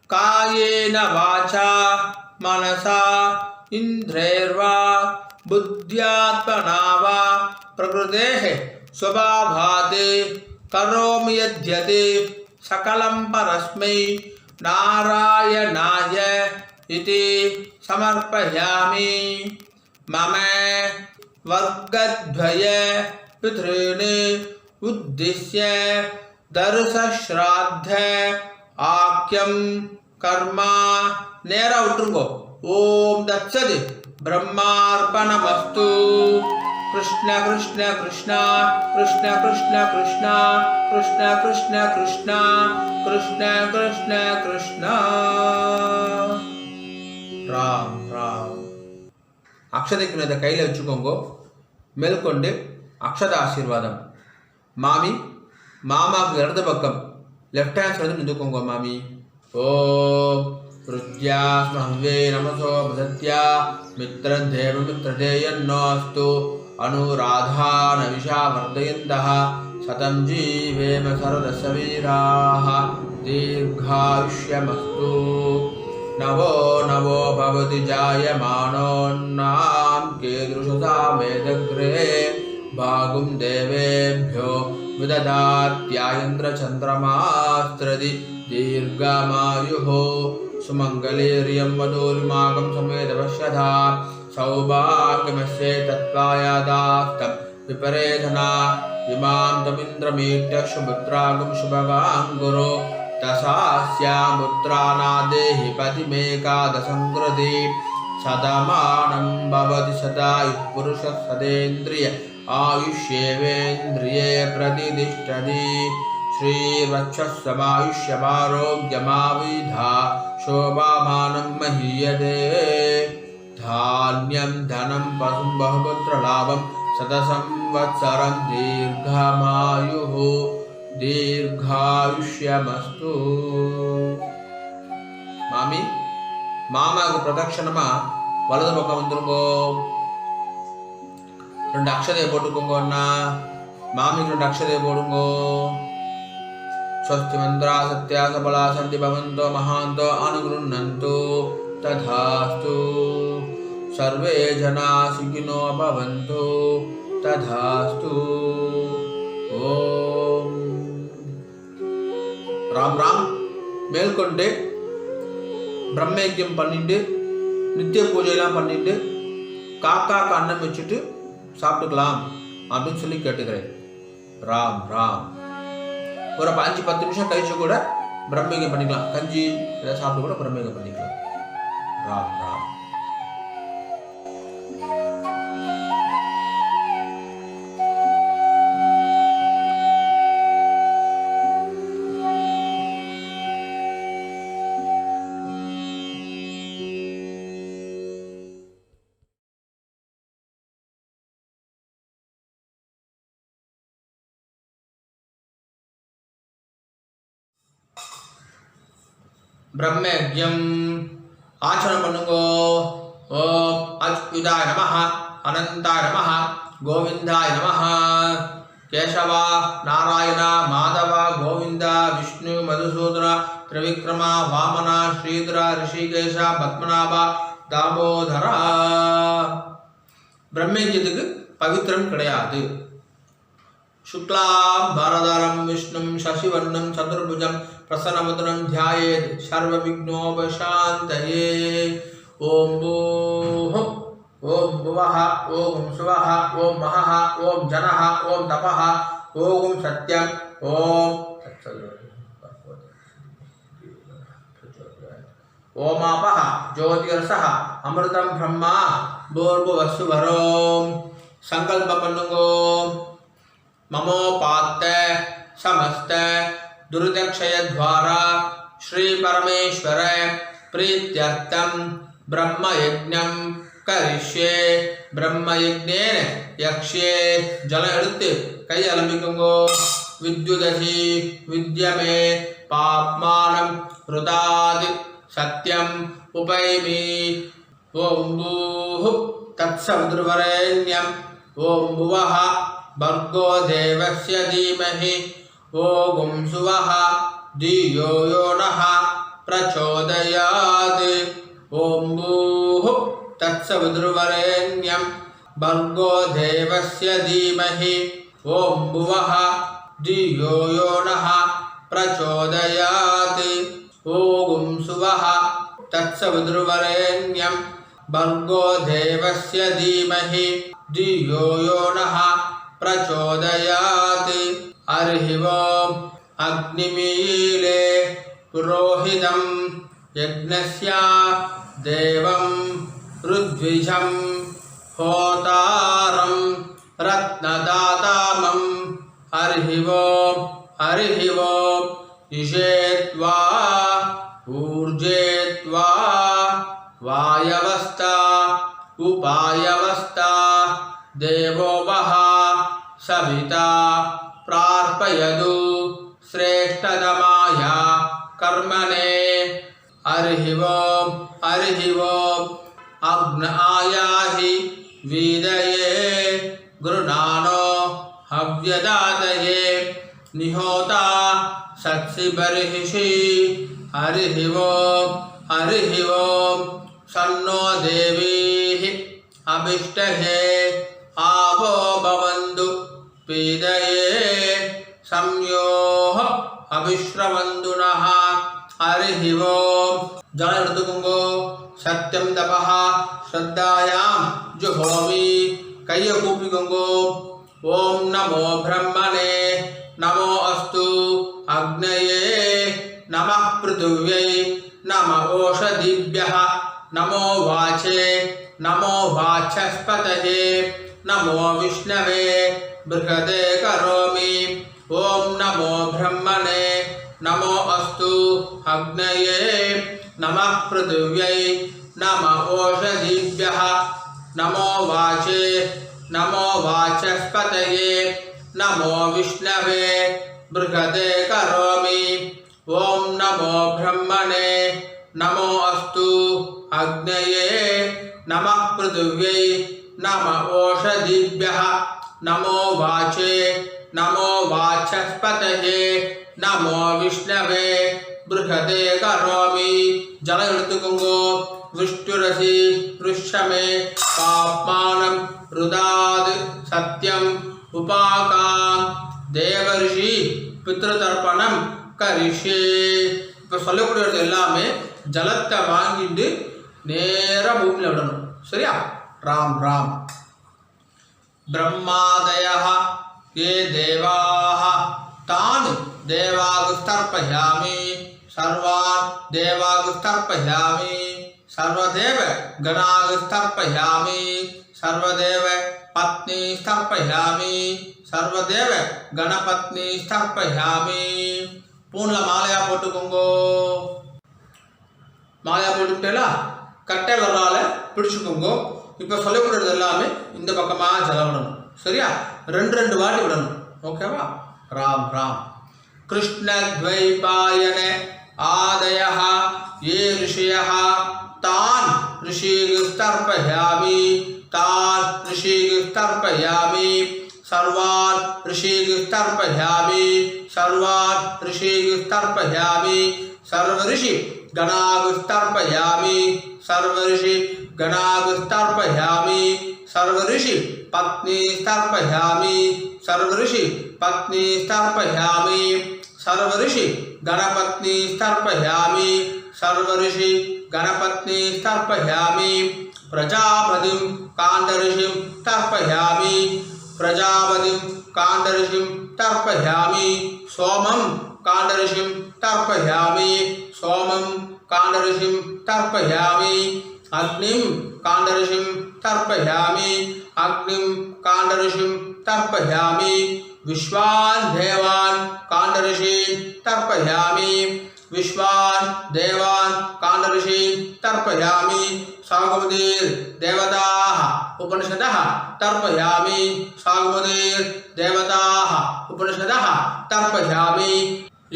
காயேன வாச்சா மனசா இந்திரேர்வா புத்தியாத்மனா வா பிரகிருதேஹ ஸ்வபாவாத் கரோமி யத்யத் சகலம் பரஸ்மை நாராயணாய இதி சமர்ப்பயாமி. மம வர்க்கத்வய பித்ருன் உத்திஸ்ய தர்ச ஸ்ராத்த ஆக்யம் கர்மா. நேராக விட்டுருங்கோ, ओम तत्सत् ब्रह्मार्पणमस्तु। कृष्ण कृष्ण कृष्ण कृष्ण कृष्ण कृष्ण कृष्ण कृष्ण कृष्ण कृष्ण कृष्ण कृष्ण ராம் ராம். அக்ஷதைக்கு இதை கையில் வச்சுக்கோங்க. மேற்கொண்டு அக்ஷத ஆசீர்வாதம். மாமி மாமாவுக்கு இடது பக்கம் லெஃப்ட் ஹேண்ட் சைடு நின்றுக்கோங்க மாமி. ஓம் ருத்யா ஸ்மஹ்வே நமசோ பதத்யா மித்ரதேவ மித்ரதேயன்னோஸ்து அனுராதான விஷா வர்தயந்தः சதம் ஜீவேம சரதசவீராः தீர்காயுஷ்யமஸ்து. नवो नवो भवति जायमानोन्नां कीदृशसा मेदग्रे भागुं देवेभ्यो विददात्यायन्द्रचन्द्रमास्त्रदि दीर्घमायुः सुमङ्गलेर्यं वधूरिमागं समेतपश्यथा सौभाग्यमस्ये तत्त्वायादास्तं विपरेधना इमां तमिन्द्रमीट्य शुभद्रागं शुभगां गुरु दशास्यामुत्रानादेहि पतिमेकादशङ्कृति शतमानं भवति शतायुः पुरुषः सदेन्द्रिय आयुष्येवेन्द्रिये प्रतिष्ठति. श्रीवक्षस्समायुष्यमारोग्यमाविधा शोभामानं महीयते. धान्यं धनं पशुं बहुपुत्रलाभं शतसंवत्सरं दीर्घमायुः दीर्घायुष्यमस्तु. மாமி மாமாவுக்கு பிரதட்சணமா வலது பக்கம் வந்துருங்கோ. 2 அக்ஷதையை போட்டுக்கோங்க. அண்ணா மாமிக்கு 2 அக்ஷதையை போடுங்கோ. ஸ்வஸ்தி மந்திரா சத்யா சபலா சந்தி பவந்தோ மகாந்தோ அனுகுருண்ணந்தோ ததாஸ்து. சர்வே ஜனா சுகினோ பவந்தோ ததாஸ்து. ஓம் ராம் ராம். மேற்கொண்டு பிரம்மயஜ்யம் பண்ணிட்டு நித்திய பூஜையெல்லாம் பண்ணிட்டு காக்காக்கு அன்னம் வச்சுட்டு சாப்பிட்டுக்கலாம் அப்படின்னு சொல்லி கேட்டுக்கிறேன். ராம் ராம். ஒரு 5-10 நிமிஷம் கழிச்சு கூட பிரம்மயஜ்யம் பண்ணிக்கலாம். கஞ்சி இதை சாப்பிட்டு கூட பிரம்மயஜ்யம் பண்ணிக்கலாம். ராம் ராம். பிரம்மயஜ்யம் ஆச்சரணம் பண்ணுங்கோ. ஓம் அச்சுதாய நமஹ அனந்தாய நமஹ கோவிந்தாய நமஹ. கேசவா நாராயண மாதவ கோவிந்த விஷ்ணு மதுசூதன திரிவிக்ரம வாமன ஸ்ரீதர ரிஷிகேஷ பத்மநாப தாமோதரா. பிரம்மயஜ்யத்துக்கு பவித்திரம் கிடையாது. शुक्लां भरधरं विष्णुं शशिवर्णं चतुर्भुजं प्रसन्नवदनं ध्यायेत् सर्वविघ्नोपशान्तये. ओम भूः ओम भुवः ओम सुवः ओम महः ओम जनः ओम तपः ओम सत्यं ओम ओमापः ज्योतिरसः अमृतं ब्रह्मा भूर्भुवस्सुवरों. संकल्प पन्नुगो. ममोपात्त समस्त दुर्दक्षय द्वारा श्री परमेश्वर प्रीत्यर्थम ब्रह्मयज्ञं करिष्ये. ब्रह्मयज्ञेन यक्ष्ये. जल எடுத்து கை அலம்பிக்குங்கோ. विद्युदसि विद्यमे पाप्मानं ऋतात् सत्यं उपैमि. ओम भूः तत्सवितुर्वरेण्यं ओम भुवः भर्गो देवस्य धीमहि ओम सुवः धियो यो नः प्रचोदयात्. ओम भूः तत्सवितुर्वरेण्यं भर्गो देवस्य धीमहि ओम भुवः धियो यो नः प्रचोदयात्. ओम सुवः तत्सवितुर्वरेण्यं भर्गो देवस्य धीमहि धियो यो नः प्रचोदयात्. हरि ओम अग्निमीले पुरोहितं यज्ञस्य देवं ऋद्विजं होतारं रत्नदातामं हरिः ओम् इषेत्वा ऊर्जेत्वा वायवस्था उपायवस्था देवो वः सविता प्रार्पयतु श्रेष्ठतमाय कर्मणे हरिः ओम् अग्न आयाहि वीदये गुरुनानो हव्यदातये निहोता सत्सि बर्हिषि हरिः ओम् सन्नो देवीः अभिष्टहे आवो भवन्तु पीदये संयोः अभिश्रवन्तु नः हरिः ओम् जल ऋतुकुंगो सत्यम तपः श्रद्धायां जुहोमि कैय कूपिकुंगो ओम नमो ब्रह्मणे नमो अस्तु अग्नये नमः पृथिव्यै नमः ओषधिभ्यः नमो वाचे नमो वाचस्पतये नमो विष्णवे बृहदे करोमि ओम नमो ब्रह्मणे नमो अस्तु अग्नये नमः पृथिव्यै नमः ओषधिभ्यः नमो वाचे नमो वाचस्पतये नमो विष्णवे बृहदे करोमि ओम नमो ब्रह्मणे नमो अस्तु अग्नये नमः पृथिव्यै नमः ओषधिभ्यः नमो वाचे नमो वाचस्पतये नमो विष्णवे बृहदे करोमि जल ऋतुकुंगो विष्णुरसि ऋष्यमे पाप्मानं रुदाद सत्यम उपाकाम देवर्षि पितृतर्पणम करिष्ये இப்போ சொல்லக்கூடியது எல்லாமே ஜலத்தை வாங்கிட்டு நேரா பூமியில விடணும் சரியா ராம் ராம் ब्रह्मादयः ये देवाः तान् देवागुस्तर्पयामि सर्वान् देवागुस्तर्पयामि सर्वदेव गणागुस्तर्पयामि सर्वदेव पत्नी स्थर्पयामि सर्वदेव गणपत्नी स्थर्पयामि பூன்ல மாலையா போட்டுக்கோங்க மாலையா போட்டுட்டேலா கட்டை வரலால பிடிச்சுக்கோங்க இப்போ சொல்லக்கூடியது எல்லாமே இந்த பக்கமா ஜலம் விடணும் சரியா ரெண்டு வாட்டி விடணும் ஓகேவா ராம் ராம் कृष्ण द्वैपायन आदयः ये ऋषयः तान् ऋषिस्तर्पयामि तान् ऋषिस्तर्पयामि सर्वान् ऋषिस्तर्पयामि सर्वान् ऋषिस्तर्पयामि सर्वऋषि गणागुस्तर्पयामि सर्वऋषि गणागुस्तर्पयामि सर्वऋषि पत्नी स्थर्पयामि सर्वऋषि पत्नी स्थर्पयामि सर्वऋषि गणपत्नी स्थर्पयामि सर्वऋषि गणपत्नी स्थर्पयामि प्रजापतिं काण्डऋषिं तर्पयामि प्रजापतिं काण्डऋषिं तर्पयामि सोमं काण्डऋषिं तर्पयामि सोमं काण्डऋषिं तर्पयामि अग्निं काण्डऋषिं तर्पयामि अग्निं काण्डऋषिं तर्पयामि विश्वान् देवान् काण्डऋषीन् तर्पयामि विश्वान् देवान् काण्डऋषीन् तर्पयामि सागुमुदीर् देवताः उपनिषदः तर्पयामि सागुमुदीर् देवताः उपनिषदः तर्पयामि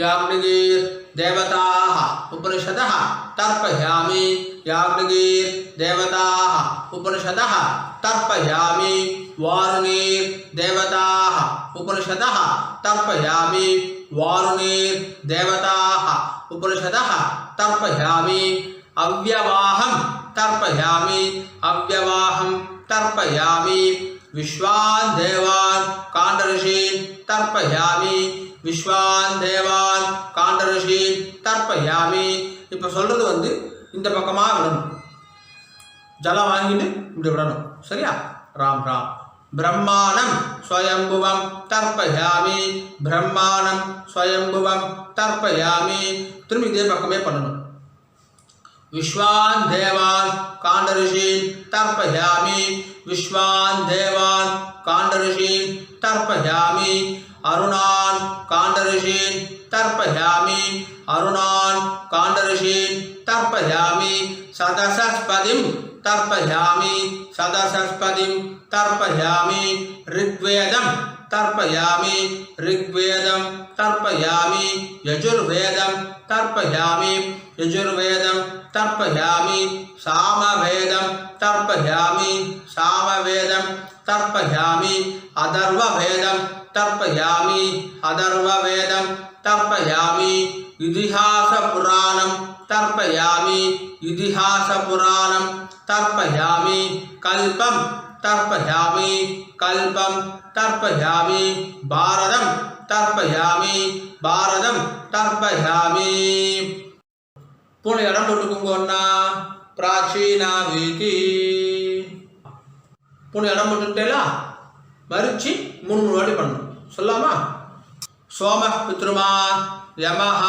याज्ञिकीर् देवताः उपनिषदः तर्पयामि याज्ञिकीर् देवताः उपनिषदः तर्पयामि वारुणीर् देवताः उपनिषदः तर्पयामि वारुणीर् देवताः उपनिषदः तर्पयामि अव्यवाहं तर्पयामि अव्यवाहं तर्पयामि विश्वान् देवान् काण्डऋषीन् तर्पयामि विश्वान् देवान् काण्डऋषीन् तर्पयामि இப்போ சொல்றது வந்து இந்த பக்கமா விடணும் ஜலம் வாங்கிட்டு இப்படி விடணும் சரியா ராம் ராம் ब्रह्माणं स्वयंभुवं तर्पयामि ब्रह्माणं स्वयंभुवं तर्पयामि திரும்பி இதே பக்கமே பண்ணணும் विश्वान् देवान् काण्डऋषीन् तर्पयामि विश्वान् देवान् काण्डऋषीन् तर्पयामि अरुणान् काण्डऋषीन् तर्पयामि अरुणान् काण्डऋषीन् तर्पयामि सदसस्पतिं तर्पयामि सदसस्पतिं तर्पयामि ऋग्वेदं तर्पयामि ऋग्वेदं तर्पयामि यजुर्वेदं तर्पयामि यजुर्वेदं तर्पयामि सामवेदं तर्पयामि सामवेदं तर्पयामि अथर्ववेदं तर्पयामि अथर्ववेदं तर्पयामि इतिहासपुराणं तर्पयामि इतिहासपुराणं तर्पयामि कल्पं तर्पयामि कल्पं तर्पयामि भारतं तर्पयामि भारतं तर्पयामि पुणे इடம் போட்டுக்கோங்கண்ணா பிராச்சீனா வீதி புனே இடம் போட்டுட்டேலா மரிச்சி மூணு வாட்டி பண்ணணும் சொல்லாமா சோம பித்ருமான் யமஹ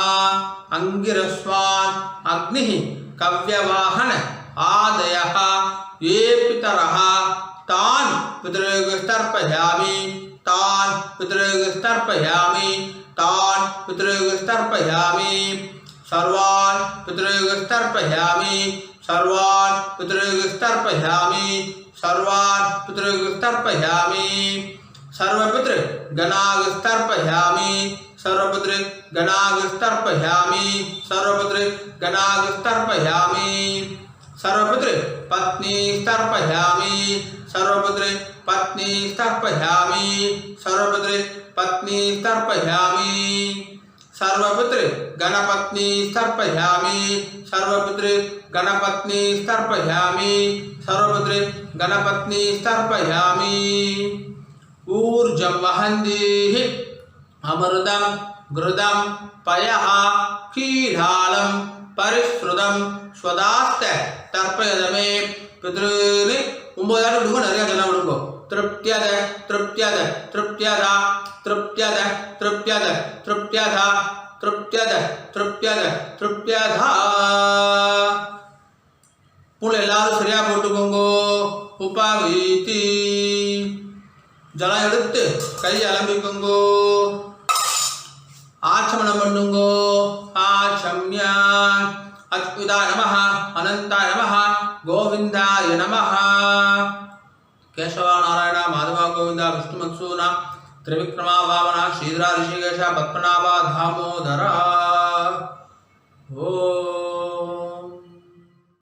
அங்கிரஸ்வான் அக்னிஹ கவ்யவாஹன ஆதயஹ ये पितरः तान् पितृगस्तर्पयामि तान् पितृगस्तर्पयामि तान् पितृगस्तर्पयामि सर्वान् पितृगस्तर्पयामि सर्वान् पितृगस्तर्पयामि सर्वान् पितृगस्तर्पयामि सर्वपितृगणागस्तर्पयामि सर्वपितृगणागस्तर्पयामि सर्वपितृगणागस्तर्पयामि सर्वपुत्र पत्नी तर्पयामि सर्वपुत्र पत्नी तर्पयामि सर्वपुत्र पत्नी तर्पयामि सर्वपुत्र गणपत्नी तर्पयामि सर्वपुत्र गणपत्नी तर्पयामि सर्वपुत्र गणपत्नी तर्पयामि ऊर्जं वहन्तीः अमृतं घृतं पयः क्षीरालं परिश्रुतं स्वदास्त तर्पयदमे पितॄन् 9 ஆண்டு விடுங்க நிறைய ஜனம் விடுங்க तृप्त्यद तृप्त्यद तृप्त्यद तृप्त्यद तृप्त्यद तृप्त्यद तृप्त्यद तृप्त्यद तृप्त्यद புள்ள எல்லாரும் சரியா போட்டுக்கோங்க உபவீதி ஜலம் எடுத்து கை அலம்பிக்கோங்க ஆச்சமனம் பண்ணுங்க ஆச்சம்ய अच्युताय नमः अनंताय नमः गोविंदाय नमः केशव नारायण माधव गोविंद विष्णुमत्सून त्रिविक्रमा वामन श्रीधर ऋषिकेश पद्मनाभ दामोदर ओ